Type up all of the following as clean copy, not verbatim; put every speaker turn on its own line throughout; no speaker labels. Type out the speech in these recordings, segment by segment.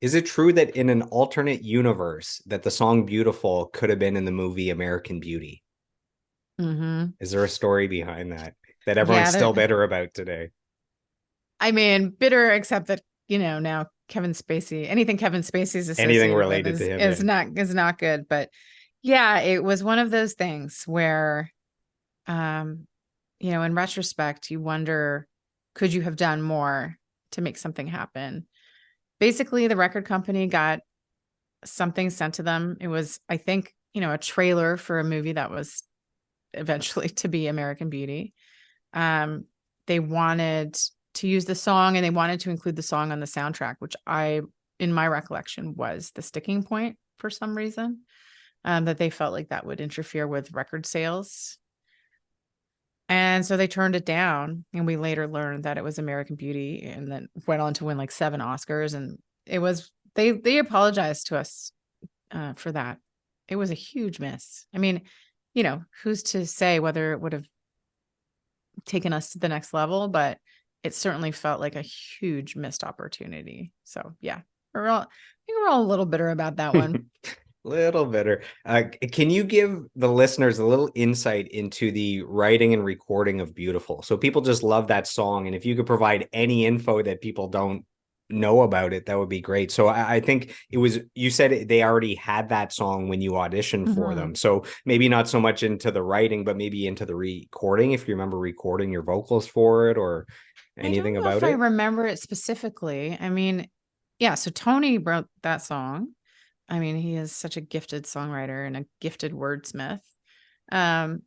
Is it true that in an alternate universe that the song Beautiful could have been in the movie American Beauty?
Hmm.
Is there a story behind that that everyone's
Yeah,
still bitter about today?
I mean, bitter, except that, now Kevin Spacey, anything Kevin Spacey is
Anything
associated with
related to
is
him,
is
yeah.
not good. But yeah, it was one of those things where, um, in retrospect, you wonder, could you have done more to make something happen? Basically, the record company got something sent to them. It was, I think, a trailer for a movie that was eventually to be American Beauty. Um, they wanted to use the song and they wanted to include the song on the soundtrack, which in my recollection, was the sticking point for some reason, that they felt like that would interfere with record sales. And so they turned it down. And we later learned that it was American Beauty and then went on to win like 7 Oscars. And they apologized to us for that. It was a huge miss. I mean, who's to say whether it would have taken us to the next level, but it certainly felt like a huge missed opportunity. So yeah, I think we're all a little bitter about that one.
Little bitter. Can you give the listeners a little insight into the writing and recording of Beautiful? So people just love that song, and if you could provide any info that people don't know about it, that would be great. So I think it was you said they already had that song when you auditioned for
Mm-hmm.
them. So maybe not so much into the writing, but maybe into the recording, if you remember recording your vocals for it or
I
anything
don't know if
about
I
it.
remember it specifically. I mean, yeah, so Tony wrote that song. I mean, he is such a gifted songwriter and a gifted wordsmith.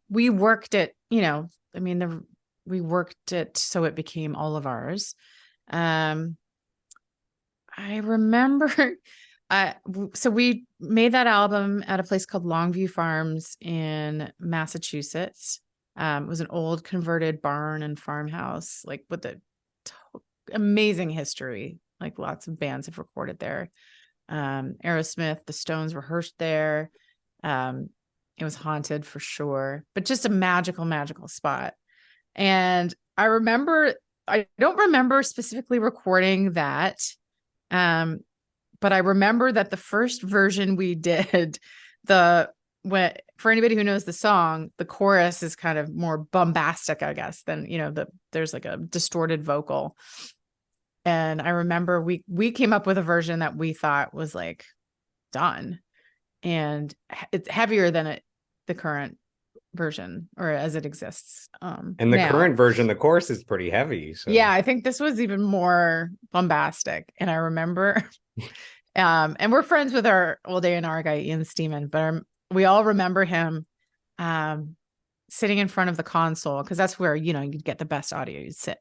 We worked it, I mean, we worked it so it became all of ours. Um, I remember, so we made that album at a place called Longview Farms in Massachusetts. It was an old converted barn and farmhouse, like with a amazing history. Like lots of bands have recorded there. Aerosmith, the Stones rehearsed there. Um, it was haunted for sure, but just a magical, magical spot. And I don't remember specifically recording that. Um, but I remember that the first version we did, the when for anybody who knows the song, the chorus is kind of more bombastic, I guess, than there's like a distorted vocal. And I remember we came up with a version that we thought was like done, and it's heavier than the current version or as it exists
And the
now.
current version, the chorus is pretty heavy.
Yeah,
So
I think this was even more bombastic. And I remember, and we're friends with our old A&R guy, Ian Steeman, but we all remember him um, sitting in front of the console because that's where, you'd get the best audio. You'd sit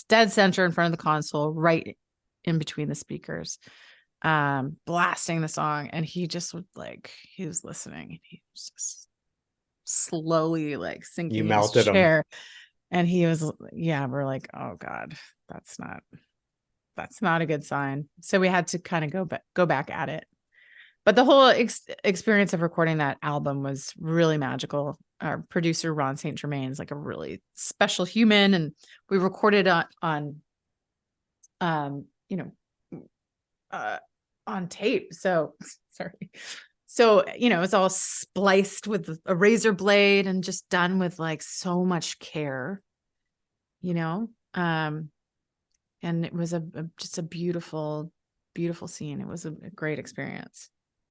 dead center in front of the console, right in between the speakers, blasting the song. And he just was like, he was listening and he was just slowly like
you
sinking in his
melted them.
chair. And he was, yeah, we're like, oh God, that's not that's not a good sign. So we had to kind of go back at it. But the whole experience of recording that album was really magical. Our producer Ron St. Germain is like a really special human, and we recorded on um you know uh on tape. So sorry. So it's all spliced with a razor blade and just done with like so much care, you know. And it was just a beautiful, beautiful scene. It was a great experience.